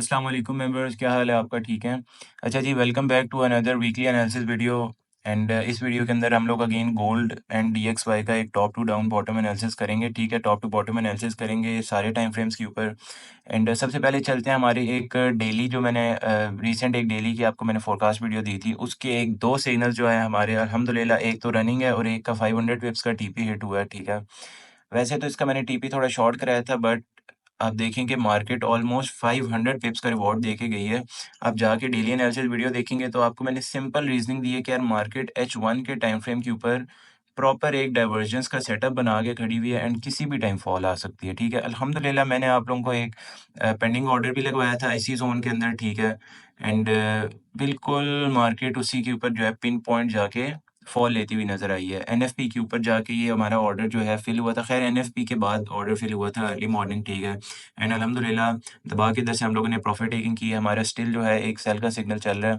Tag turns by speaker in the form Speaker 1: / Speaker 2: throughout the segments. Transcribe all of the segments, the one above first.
Speaker 1: अस्सलाम वालेकुम मेंबर्स, क्या हाल है आपका? ठीक है। अच्छा जी, welcome back to another weekly analysis video. एंड इस वीडियो के अंदर हम लोग अगेन गोल्ड एंड DXY का एक top to down bottom analysis करेंगे। ठीक है, टॉप टू बॉटम एनालिसिस करेंगे सारे टाइम फ्रेम्स के ऊपर। एंड सबसे पहले चलते हैं हमारी एक डेली जो मैंने रिसेंट एक डेली की आपको मैंने फोरकास्ट वीडियो दी थी, उसके एक दो सिग्नल जो है हमारे अल्हम्दुलिल्लाह, एक तो रनिंग है और एक का 500 पिप्स का टीपी हिट हुआ है। ठीक है, वैसे तो इसका मैंने टीपी थोड़ा शॉर्ट कराया था, बट आप देखें कि मार्केट ऑलमोस्ट 500 पिप्स का रिवॉर्ड दे के गई है। आप जाके डेली एनालिसिस वीडियो देखेंगे तो आपको मैंने सिंपल रीजनिंग दी है कि यार मार्केट H1 के टाइम फ्रेम के ऊपर प्रॉपर एक डाइवर्जेंस का सेटअप बना के खड़ी हुई है एंड किसी भी टाइम फॉल आ सकती है। ठीक है, अल्हम्दुलिल्लाह मैंने आप लोगों को एक पेंडिंग ऑर्डर भी लगवाया था इसी जोन के अंदर। ठीक है, एंड बिल्कुल मार्केट उसी के ऊपर जो है पिन पॉइंट जाके फॉल लेती हुई नज़र आई है। एनएफपी के ऊपर जाके ये हमारा ऑर्डर जो है फिल हुआ था। ख़ैर एनएफपी के बाद ऑर्डर फिल हुआ था अर्ली मॉर्निंग। ठीक है, एंड अल्हम्दुलिल्लाह दबा के इधर से हम लोगों ने प्रॉफिट टेकिंग की है। हमारा स्टिल जो है एक सेल का सिग्नल चल रहा है।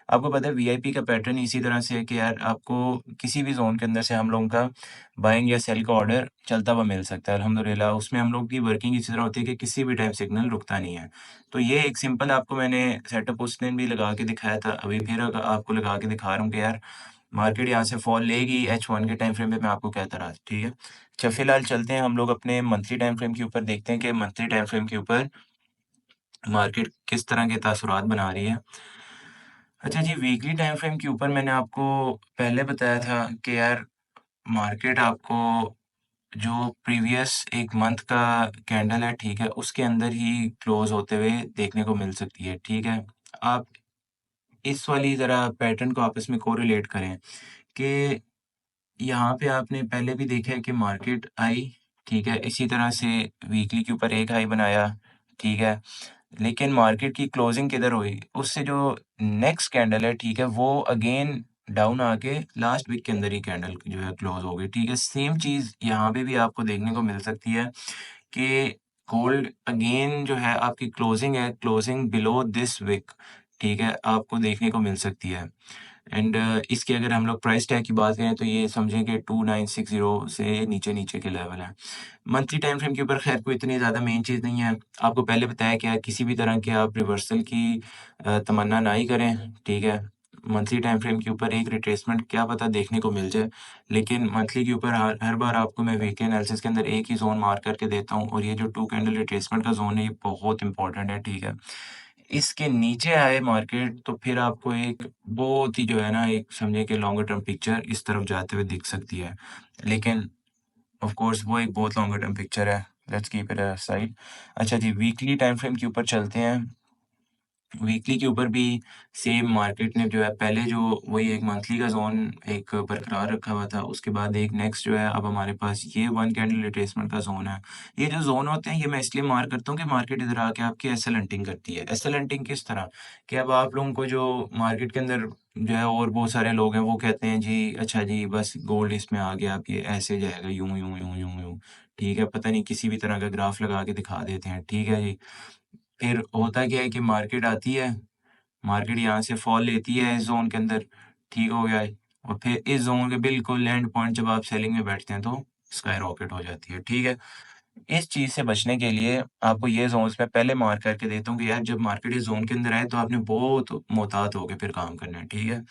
Speaker 1: आपको पता है वीआईपी का पैटर्न इसी तरह से है कि यार आपको किसी भी ज़ोन के अंदर से हम लोगों का बाइंग या सेल का ऑर्डर चलता हुआ मिल सकता है। अल्हम्दुलिल्लाह उसमें हम लोग की वर्किंग इसी तरह होती है कि किसी भी टाइम सिग्नल रुकता नहीं है। तो ये एक सिंपल आपको मैंने सेटअप उस दिन भी लगा के दिखाया था, अभी फिर आपको लगा के दिखा रहा हूँ कि यार मार्केट यहाँ से फॉल लेगी H1 के टाइम फ्रेम पे, मैं आपको कहता रहा। ठीक है, अच्छा फिलहाल चलते हैं हम लोग अपने मंथली टाइम फ्रेम के ऊपर, देखते हैं कि मंथली टाइम फ्रेम के ऊपर मार्केट किस तरह के तासुरात बना रही है। अच्छा जी, वीकली टाइम फ्रेम के ऊपर मैंने आपको पहले बताया था कि यार मार्केट आपको जो प्रीवियस एक मंथ का कैंडल है, ठीक है, उसके अंदर ही क्लोज होते हुए देखने को मिल सकती है। ठीक है, आप इस वाली ज़रा पैटर्न को आपस में कोरिलेट करें कि यहाँ पे आपने पहले भी देखा है कि मार्केट आई, ठीक है, इसी तरह से वीकली के ऊपर एक हाई बनाया, ठीक है, लेकिन मार्केट की क्लोजिंग किधर हुई? उससे जो नेक्स्ट कैंडल है, ठीक है, वो अगेन डाउन आके लास्ट वीक के अंदर ही कैंडल जो है क्लोज हो गई। ठीक है, सेम चीज़ यहाँ पे भी आपको देखने को मिल सकती है कि गोल्ड अगेन जो है आपकी क्लोजिंग है, क्लोजिंग बिलो दिस विक, ठीक है, आपको देखने को मिल सकती है। एंड इसके अगर हम लोग प्राइस टैग की बात करें तो ये समझें कि 2960 से नीचे-नीचे के लेवल हैं। मंथली टाइम फ्रेम के ऊपर ख़ैर कोई इतनी ज़्यादा मेन चीज़ नहीं है। आपको पहले बताया कि किसी भी तरह के आप रिवर्सल की तमन्ना ना ही करें, ठीक है? मंथली टाइम फ्रेम के ऊपर एक रिट्रेसमेंट क्या पता देखने को मिल जाए, लेकिन मंथली के ऊपर हर हर बार आपको मैं वीकली एनालिसिस के अंदर एक ही ज़ोन मार्क करके देता हूँ और ये जो 2 कैंडल रिट्रेसमेंट का ज़ोन है, ये बहुत इम्पोर्टेंट है, ठीक है? इसके नीचे आए मार्केट तो फिर आपको एक बहुत ही जो है ना, एक समझिए कि लॉन्गर टर्म पिक्चर इस तरफ जाते हुए दिख सकती है। लेकिन ऑफ कोर्स वो एक बहुत लॉन्गर टर्म पिक्चर है। Let's keep it aside. अच्छा जी, वीकली टाइम फ्रेम के ऊपर चलते हैं। वीकली के ऊपर भी सेम मार्केट ने जो है पहले जो वही एक मंथली का ज़ोन एक बरकरार रखा हुआ था, उसके बाद एक नेक्स्ट जो है अब हमारे पास ये 1 कैंडल रिट्रेसमेंट का ज़ोन है। ये जो ज़ोन होते हैं ये मैं इसलिए मार्क करता हूँ कि मार्केट इधर आके आपकी एसएल हंटिंग करती है। एसएल हंटिंग किस तरह? कि अब आप लोगों को जो मार्केट के अंदर जो है और बहुत सारे लोग हैं वो कहते हैं जी अच्छा जी बस गोल्ड इसमें आ गया, अब ये ऐसे जाएगा यूँ, यूँ, यूँ, यूँ, यूँ। ठीक है, पता नहीं किसी भी तरह का ग्राफ लगा के दिखा देते हैं। ठीक है जी। फिर होता क्या है कि मार्केट आती है, मार्केट यहाँ से फॉल लेती है इस ज़ोन के अंदर, ठीक हो गया है, और फिर इस ज़ोन के बिल्कुल एंड पॉइंट जब आप सेलिंग में बैठते हैं तो स्काई रॉकेट हो जाती है, ठीक है? इस चीज़ से बचने के लिए आपको ये ज़ोन्स मैं पहले मार्क करके देता हूँ कि यार जब मार्केट इस ज़ोन के अंदर आए तो आपने बहुत मुहतात होके फिर काम करना है, ठीक है?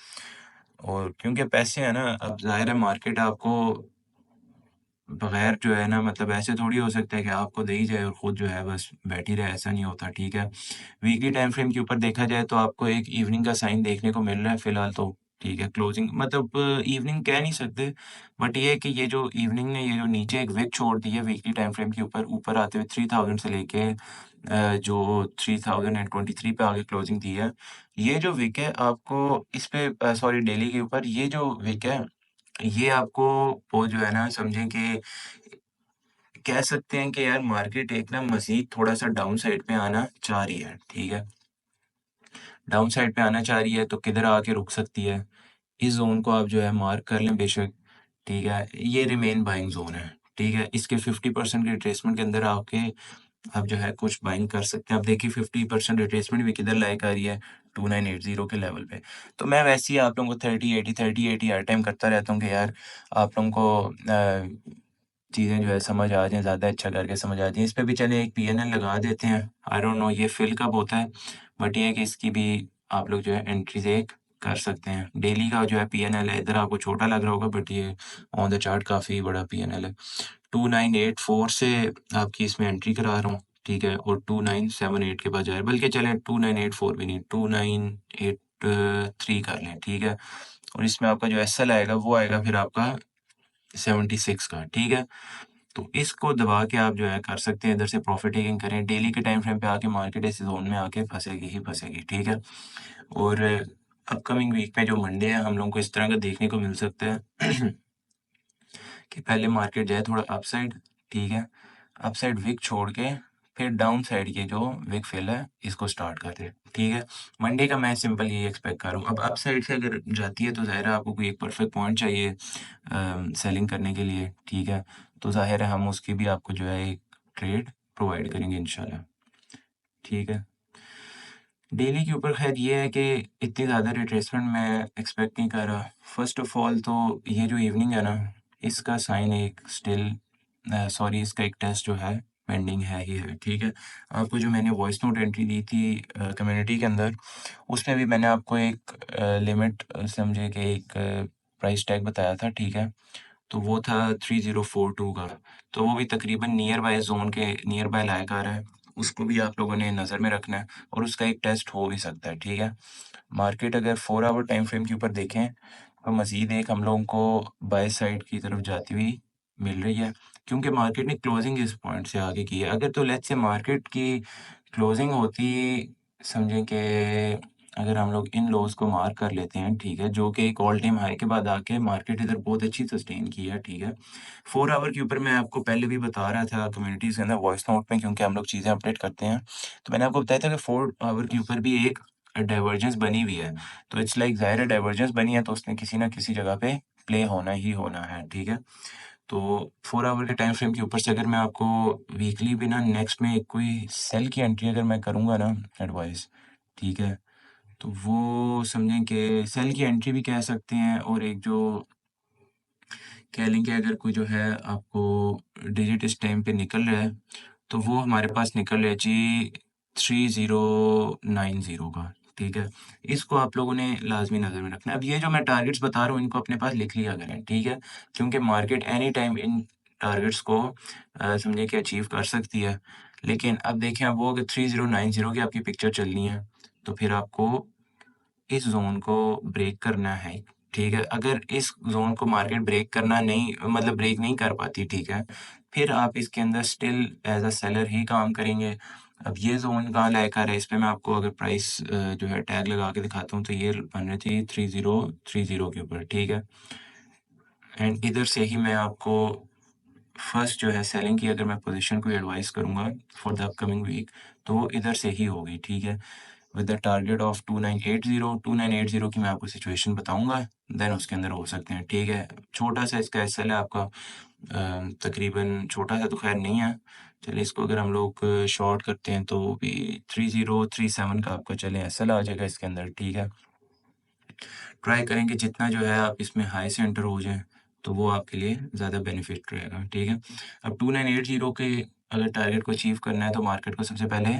Speaker 1: और क्योंकि पैसे हैं ना, अब ज़ाहिर है मार्केट आपको बगैर जो है ना, मतलब ऐसे थोड़ी हो सकता है कि आपको दे ही जाए और खुद जो है बस बैठी रहे, ऐसा नहीं होता, ठीक है? वीकली टाइम फ्रेम के ऊपर देखा जाए तो आपको एक इवनिंग का साइन देखने को मिल रहा है फिलहाल तो, ठीक है? क्लोजिंग मतलब इवनिंग कह नहीं सकते, बट ये है कि ये जो इवनिंग ने ये जो नीचे एक विक छोड़ दी है वीकली टाइम फ्रेम के ऊपर, ऊपर आते हुए 3000 से लेके जो 3023 पे आगे क्लोजिंग दी है। ये जो विक है आपको इस पे सॉरी डेली के ऊपर ये जो विक है, ये आपको वो जो है ना समझें कि कह सकते हैं कि यार मार्केट एक ना मज़ीद थोड़ा-सा डाउन साइड पे आना चाह रही है, ठीक है? डाउन साइड पे आना चाह रही है तो किधर आके रुक सकती है? इस ज़ोन को आप जो है मार्क कर लें बेशक, ठीक है? ये रिमेन बाइंग ज़ोन है, ठीक है? इसके 50% के रिट्रेसमेंट के अंदर आके आप जो है कुछ बाइंग कर सकते हैं। अब देखिए 50% रिट्रेसमेंट भी किधर लाइक आ रही है, 2980 के लेवल पे। तो मैं वैसे ही आप लोगों को 30-80 30-80 हर टाइम करता रहता हूँ कि यार आप लोगों को चीज़ें जो है समझ आ जाएँ, ज़्यादा अच्छा करके समझ आ जाएँ। इस पे भी चलें एक पीएनएल लगा देते हैं। आई डोंट नो ये फिल कब होता है, बट ये है कि इसकी भी आप लोग जो है एंट्रीज़ एक कर सकते हैं। डेली का जो है पीएनएल है, इधर आपको छोटा लग रहा होगा बट ये ऑन द चार्ट काफ़ी बड़ा पीएनएल है। 2984 से आपकी इसमें एंट्री करा रहा हूँ, ठीक है? और 2978 के बाद जाए, बल्कि चलें 2984 भी नहीं, 2983 कर लें, ठीक है? और इसमें आपका जो एसएल आएगा वो आएगा फिर आपका 76 का, ठीक है? तो इसको दबा के आप जो है कर सकते हैं, इधर से प्रॉफिट टेकिंग करें। डेली के टाइम फ्रेम पे आके मार्केट इस ज़ोन में आके फँसेगी ही फँसेगी, ठीक है? और अपकमिंग वीक में जो मंडे है हम लोगों को इस तरह का देखने को मिल सकता है कि पहले मार्केट जाए थोड़ा अपसाइड, ठीक है? अपसाइड विक छोड़ के फिर डाउन साइड ये जो विक फिल है इसको स्टार्ट कर दे, ठीक है? मंडे का मैं सिंपल यही एक्सपेक्ट कर रहा हूँ। अब अपसाइड से अगर जाती है तो ज़ाहिर है आपको कोई एक परफेक्ट पॉइंट चाहिए सेलिंग करने के लिए, ठीक है? तो ज़ाहिर है हम उसकी भी आपको जो है एक ट्रेड प्रोवाइड करेंगे इंशाल्लाह, ठीक है? डेली के ऊपर ख़ैर ये है कि इतनी ज़्यादा रिट्रेसमेंट मैं एक्सपेक्ट नहीं कर रहा। फ़र्स्ट ऑफ़ ऑल तो ये जो इवनिंग है ना, इसका साइन एक स्टिल सॉरी इसका एक टेस्ट जो है पेंडिंग है ही है, ठीक है? आपको जो मैंने वॉइस नोट एंट्री दी थी कम्युनिटी के अंदर, उसमें भी मैंने आपको एक लिमिट समझे कि एक प्राइस टैग बताया था, ठीक है? तो वो था 3042 का, तो वो भी तकरीबन नियर बाय ज़ोन के नियर बाय लाया कर रहा है। उसको भी आप लोगों ने नज़र में रखना है और उसका एक टेस्ट हो भी सकता है, ठीक है? मार्केट अगर 4 आवर टाइम फ्रेम के ऊपर देखें, तो मज़ीद एक हम लोगों को बाय साइड की तरफ जाती हुई मिल रही है, क्योंकि मार्केट ने क्लोजिंग इस पॉइंट से आगे की है। अगर तो लेट्स से मार्केट की क्लोजिंग होती समझें कि अगर हम लोग इन लोज़ को मार्क कर लेते हैं, ठीक है? जो कि एक ऑल टाइम हाई के बाद आके मार्केट इधर बहुत अच्छी सस्टेन की है, ठीक है? 4 आवर के ऊपर मैं आपको पहले भी बता रहा था कम्युनिटीज़ के अंदर वॉइस नोट में क्योंकि हम लोग चीज़ें अपडेट करते हैं। तो मैंने आपको बताया था कि 4 आवर के ऊपर भी एक डाइवर्जेंस बनी हुई है। तो इट्स लाइक ज़ाहिर है डाइवर्जेंस बनी है तो उसने किसी न किसी जगह पे प्ले होना ही होना है, ठीक है? तो 4 आवर के टाइम फ्रेम के ऊपर से अगर मैं आपको वीकली भी ना नेक्स्ट में एक कोई सेल की एंट्री अगर मैं करूँगा ना एडवाइस, ठीक है? तो वो समझें कि सेल की एंट्री भी कह सकते हैं और एक जो कह लें कि अगर कोई जो है आपको डिजिट इस टाइम पे निकल रहा है, तो वो हमारे पास निकल रहा है जी 3090 का, ठीक है? इसको आप लोगों ने लाज़मी नज़र में रखना है। अब ये जो मैं टारगेट्स बता रहा हूँ, इनको अपने पास लिख लिया करें, ठीक है? क्योंकि market any time in targets को समझिए कि अचीव कर सकती है। लेकिन अब देखें अब वो अगर 3090 की आपकी पिक्चर चलनी है, तो फिर आपको इस ज़ोन को ब्रेक करना है, ठीक है? अगर इस ज़ोन को मार्केट ब्रेक करना नहीं मतलब ब्रेक नहीं कर पाती, ठीक है? फिर आप इसके अंदर स्टिल एज़ अ सेलर ही काम करेंगे। अब ये ज़ोन कहाँ लायक आ रहा है, इस पे मैं आपको अगर प्राइस जो है टैग लगा के दिखाता हूँ, तो ये बन रही थी 3030 के ऊपर, ठीक है? एंड इधर से ही मैं आपको फर्स्ट जो है सेलिंग की अगर मैं पोज़ीशन को एडवाइस करूँगा फॉर द अपकमिंग वीक, तो वो इधर से ही होगी, ठीक है? विद द टारगेट ऑफ 2980 की मैं आपको सिचुएशन बताऊँगा, देन उसके अंदर हो सकते हैं, ठीक है? छोटा-सा इसका एसएल है आपका तकरीबन छोटा-सा तो ख़ैर नहीं है। चलिए इसको अगर हम लोग शॉर्ट करते हैं तो भी 3037 का आपका चलें एसएल आ जाएगा इसके अंदर, ठीक है? ट्राई करें कि जितना जो है आप इसमें हाई से एंटर हो जाएँ, तो वो आपके लिए ज़्यादा बेनिफिट रहेगा, ठीक है? अब 2980 के अगर टारगेट को अचीव करना है तो मार्केट को सबसे पहले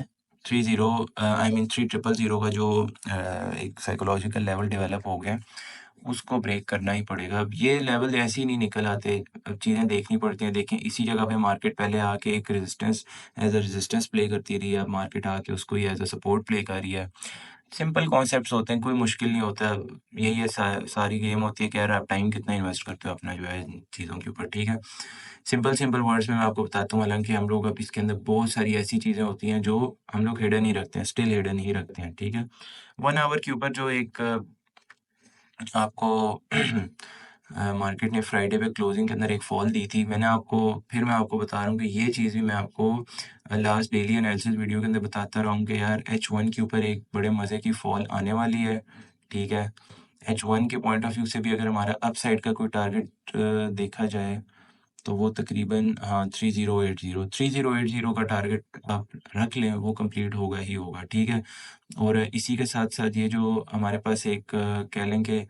Speaker 1: 30 का जो एक साइकोलॉजिकल लेवल डेवलप हो गया है, उसको ब्रेक करना ही पड़ेगा। अब ये लेवल ऐसे ही नहीं निकल आते, अब चीज़ें देखनी पड़ती हैं। देखें इसी जगह पे मार्केट पहले आके एक रेज़िस्टेंस प्ले करती रही है, अब मार्केट आके उसको ही एज़ अ सपोर्ट प्ले कर रही है। सिंपल कॉन्सेप्ट्स होते हैं, कोई मुश्किल नहीं होता। यही है सारी गेम होती है कि यार आप टाइम कितना इन्वेस्ट करते हो अपना जो है इन चीज़ों के ऊपर, ठीक है? सिंपल सिंपल वर्ड्स में मैं आपको बताता हूँ, हालाँकि हम लोग अब इसके अंदर बहुत सारी ऐसी चीज़ें होती हैं जो हम लोग हिडन ही रखते हैं, स्टिल हिडन ही रखते हैं, ठीक है? 1 आवर के ऊपर जो एक आपको मार्केट ने फ्राइडे पे क्लोजिंग के अंदर एक फॉल दी थी। मैं आपको बता रहा हूँ कि ये चीज़ भी मैं आपको लास्ट डेली एनालिसिस वीडियो के अंदर बताता रहा हूँ कि यार H1 के ऊपर एक बड़े मज़े की फॉल आने वाली है, ठीक है? H1 के पॉइंट ऑफ व्यू से भी अगर हमारा अपसाइड का कोई टारगेट देखा जाए, तो वो तकरीबन हाँ 3080 का टारगेट आप रख लें, वो कंप्लीट होगा ही होगा, ठीक है। और इसी के साथ-साथ ये जो हमारे पास एक कह लें कि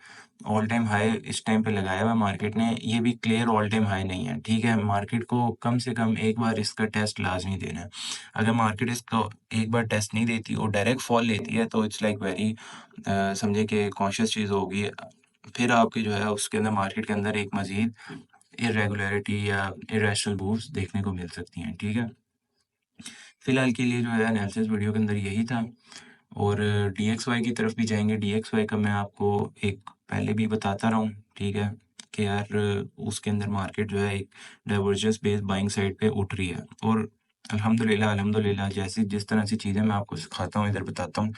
Speaker 1: ऑल टाइम हाई इस टाइम पे लगाया हुआ है मार्केट ने, ये भी क्लियर ऑल टाइम हाई नहीं है, ठीक है। मार्केट को कम से कम एक बार इसका टेस्ट लाज़मी देना है। अगर मार्केट इसको एक बार टेस्ट नहीं देती और डायरेक्ट फॉल लेती है तो इट्स लाइक वेरी समझिए कि कॉन्शियस चीज़ होगी। फिर आपकी जो है उसके अंदर मार्केट के अंदर एक मज़ीद इर्रेगुलरिटी या इर्रेशनल मूव्स देखने को मिल सकती हैं, ठीक है। फिलहाल के लिए जो है एनालिसिस वीडियो के अंदर यही था और डीएक्सवाई की तरफ भी जाएँगे। डीएक्सवाई का मैं आपको एक पहले भी बताता रहा हूँ, ठीक है, कि यार उसके अंदर मार्केट जो है एक डाइवर्जेंस बेस्ड बाइंग साइड पे उठ रही है और अल्हम्दुलिल्लाह जैसी जिस तरह से चीज़ें मैं आपको सिखाता हूँ, इधर बताता हूँ,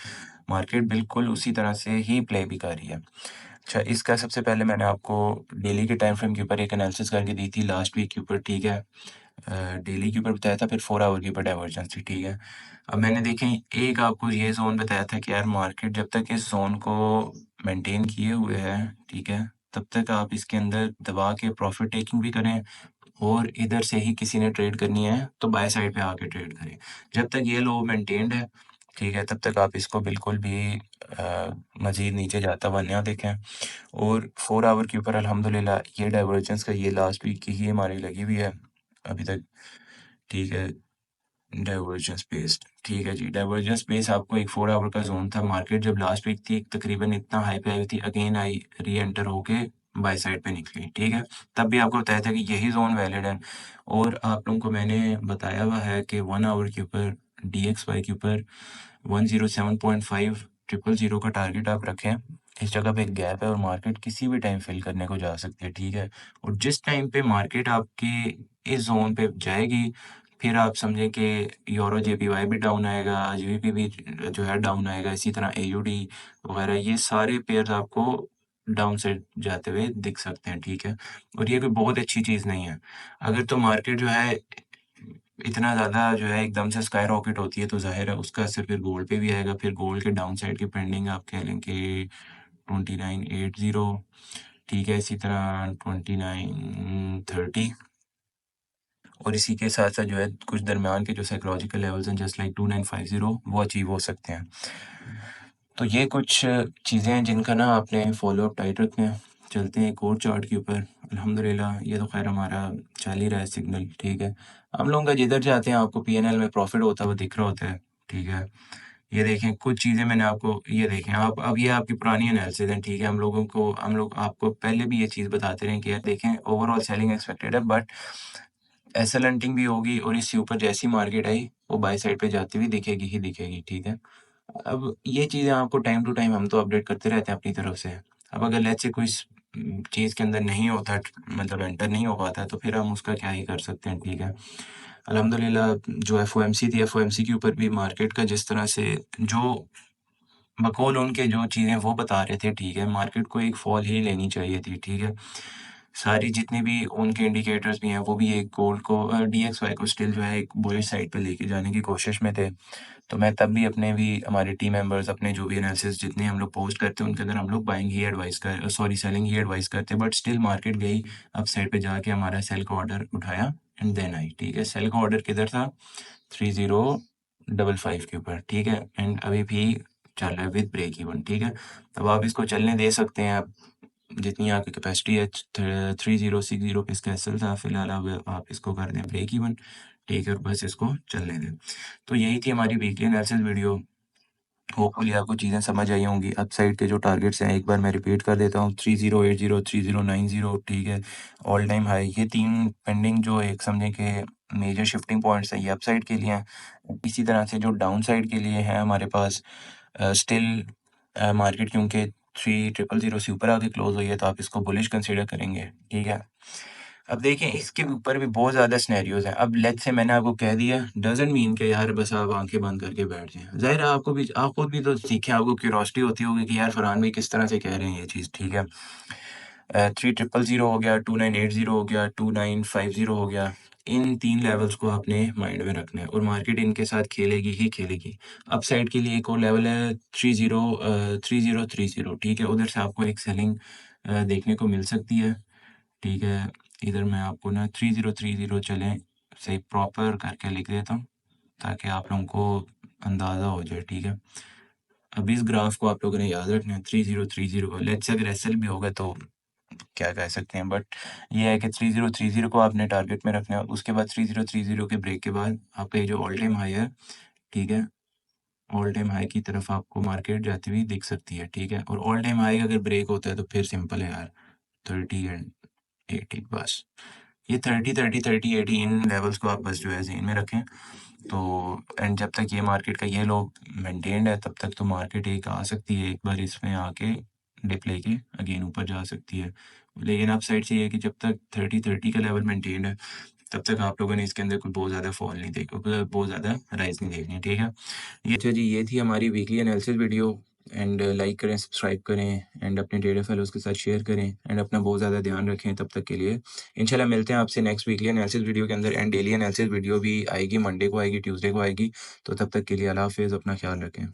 Speaker 1: मार्केट बिल्कुल उसी तरह से ही प्ले भी कर रही है। अच्छा, इसका सबसे पहले मैंने आपको डेली के टाइम फ्रेम के ऊपर एक एनालिसिस करके दी थी लास्ट वीक के ऊपर, ठीक है। डेली के ऊपर बताया था, फिर 4 आवर के ऊपर डाइवर्जेंस थी, ठीक है। अब मैंने देखें एक आपको ये ज़ोन बताया था कि यार मार्केट जब तक इस ज़ोन को मेंटेन किए हुए है, ठीक है, तब तक आप इसके अंदर दबा के प्रॉफ़िट टेकिंग भी करें और इधर से ही किसी ने ट्रेड करनी है तो बाय साइड पे आके ट्रेड करें। जब तक ये लो मेंटेन्ड है, ठीक है, तब तक आप इसको बिल्कुल भी मज़ीद नीचे जाता हुआ ना देखें। और 4 आवर के ऊपर अल्हम्दुलिल्लाह ये डाइवर्जेंस का ये लास्ट वीक की ही हमारी लगी हुई है अभी तक, ठीक है। डाइवर्जेंस बेस्ड, ठीक है जी। डाइवर्जेंस बेस आपको एक 4 आवर का ज़ोन था। मार्केट जब लास्ट वीक थी तकरीबन इतना हाई पे आई थी, अगेन आई री-एंटर होके बाय साइड पे निकली, ठीक है। तब भी आपको बताया था कि यही ज़ोन वैलिड है और आप लोगों को मैंने बताया हुआ है कि 1 आवर के ऊपर डीएक्सवाई के ऊपर 107.5 000 का टारगेट आप रखें। इस जगह पे एक गैप है और मार्केट किसी भी टाइम फिल करने को जा सकती है, ठीक है। और जिस टाइम पे मार्केट आपकी इस ज़ोन पे जाएगी, फिर आप समझें कि यूरो जेपीवाई भी डाउन आएगा, जीबीपी भी जो है डाउन आएगा, इसी तरह एयूडी वगैरह ये सारे पेयर्स आपको डाउन साइड जाते हुए दिख सकते हैं, ठीक है। और ये कोई बहुत अच्छी चीज़ नहीं है। अगर तो मार्केट जो है इतना ज़्यादा जो है एकदम से स्काई रॉकेट होती है तो ज़ाहिर है उसका असर फिर गोल्ड पे भी आएगा। फिर गोल्ड के डाउन साइड की पेंडिंग आप कह लें कि 2980, ठीक है, इसी तरह 2930 और इसी के साथ-साथ जो है कुछ दरमियान के जो साइकोलॉजिकल लेवल्स हैं जस्ट लाइक 2950 वो अचीव हो सकते हैं। तो ये कुछ चीज़ें हैं जिनका ना आपने फ़ॉलो अप टाइट रखना है। चलते हैं एक और चार्ट के ऊपर। अल्हम्दुलिल्लाह ये तो ख़ैर हमारा चल ही रहा है सिग्नल, ठीक है। हम लोगों का जिधर जाते हैं आपको पीएनएल में प्रॉफ़िट होता हुआ दिख रहा होता है, ठीक है। ये देखें कुछ चीज़ें मैंने आपको ये देखें आप अब ये आपकी पुरानी एनालिसिस है, ठीक है। हम लोग आपको पहले भी ये चीज़ बताते रहे कि यार देखें ओवरऑल सेलिंग एक्सपेक्टेड है बट एसएल हंटिंग भी होगी और इससे ऊपर जैसी मार्केट आई, वो बाय साइड पे जाती हुई दिखेगी ही दिखेगी, ठीक है। अब ये चीज़ें आपको टाइम टू टाइम हम तो अपडेट करते रहते हैं अपनी तरफ से। अब अगर लेट्स से कोई चीज़ के अंदर नहीं होता मतलब एंटर नहीं हो पाता तो फिर हम उसका क्या ही कर सकते हैं, ठीक है। अल्हम्दुलिल्लाह जो एफओएमसी थी, एफओएमसी के ऊपर भी मार्केट का जिस तरह से जो बकौल उनके जो चीज़ें वो बता रहे थे, ठीक है, मार्केट को एक फ़ॉल ही लेनी चाहिए थी, ठीक है। सारी जितने भी उनके इंडिकेटर्स भी हैं, वो भी एक गोल्ड को डीएक्सवाई को स्टिल जो है एक बुलिश साइड पे लेके जाने की कोशिश में थे। तो मैं तब भी अपने भी हमारे टीम मेंबर्स अपने जो भी एनालिसिस जितने हम लोग पोस्ट करते हैं, उनके अंदर हम लोग बाइंग ही एडवाइस कर सॉरी सेलिंग ही एडवाइस करते हैं, बट स्टिल मार्केट गई अप साइड पे जाके हमारा सेल का ऑर्डर उठाया एंड देन आई, ठीक है। सेल का ऑर्डर किधर था? 3055 के ऊपर, ठीक है, एंड अभी भी चल रहा है विद ब्रेक इवन, ठीक है। अब आप इसको चलने दे सकते हैं, आप जितनी आपकी कैपेसिटी है 3060 पे इसका एसएल था, फिलहाल अब आप इसको कर दें ब्रेक इवन, ठीक है, और बस इसको चलने दें। तो यही थी हमारी वीकली एनालिसिस वीडियो। होपफुली आपको चीज़ें समझ आई होंगी। अपसाइड के जो टारगेट्स हैं एक बार मैं रिपीट कर देता हूँ 3080, 3090, ठीक है, ऑल टाइम हाई। ये 3 पेंडिंग जो एक समझें कि मेजर शिफ्टिंग पॉइंट्स हैं ये अपसाइड के लिए हैं। इसी तरह से जो डाउन साइड के लिए हैं हमारे पास स्टिल मार्केट क्योंकि 3000 से ऊपर आके क्लोज़ हुई है तो आप इसको बुलिश कंसीडर करेंगे, ठीक है। अब देखें इसके ऊपर भी बहुत ज़्यादा सिनेरियोज़ हैं। अब लेट्स से मैंने आपको कह दिया डज़न्ट मीन कि यार बस आप आँखें बंद करके बैठ जाएँ। ज़ाहिर है आपको भी आप खुद भी तो सीखें, आपको क्यूरियोसिटी होती होगी कि यार फरहान भाई किस तरह से कह रहे हैं ये चीज़, ठीक है। 3000 हो गया, 2980 हो गया, 2950 हो गया। इन 3 लेवल्स को आपने माइंड में रखना है और मार्केट इनके साथ खेलेगी ही खेलेगी। अपसाइड के लिए एक और लेवल है 3030, ठीक है, उधर से आपको एक सेलिंग देखने को मिल सकती है, ठीक है। इधर मैं आपको ना 3030 चलें सही प्रॉपर करके लिख देता हूँ, ताकि आप लोगों को अंदाज़ा हो जाए, ठीक है? अब इस ग्राफ को आप लोगों ने याद रखना है 3030 को। लेट्स से अगर एसएल भी होगा तो क्या कह सकते हैं, बट ये है कि 3030 को आपने टारगेट में रखना है। उसके बाद 3030 के ब्रेक के बाद आपका ये जो ऑल टाइम हाई है, ठीक है? ऑल टाइम हाई की तरफ आपको मार्केट जाती हुई दिख सकती है, ठीक है? और ऑल टाइम हाई अगर ब्रेक होता है तो फिर सिंपल है यार, 30 एंड 80 बस। ये 30 30 30 80 इन लेवल्स को आप बस जो है ज़हन में रखें। तो एंड जब तक ये मार्केट का ये लो मेंटेन्ड है तब तक तो मार्केट एक आ सकती है, एक बार इसमें आके डिप लेके अगेन ऊपर जा सकती है। लेकिन अब साइड से ये है कि जब तक 30 30 का लेवल मेंटेन्ड है तब तक आप लोगों ने इसके अंदर कोई बहुत ज़्यादा फॉल नहीं देखी, बहुत ज़्यादा राइज नहीं देखनी, ठीक है? ये अच्छा जी, ये थी हमारी weekly analysis video. And like करें, सब्सक्राइब करें एंड अपने ट्रेडर फेलोज़ के साथ शेयर करें एंड अपना बहुत ज़्यादा ध्यान रखें तब तक के लिए। इंशाल्लाह मिलते हैं आपसे नेक्स्ट वीकली एनालिसिस वीडियो के अंदर। एंड डेली एनालिसिस वीडियो भी आएगी, मंडे को आएगी, ट्यूसडे को आएगी। तो तब तक के लिए अल्लाह हाफ़िज़, अपना ख्याल रखें।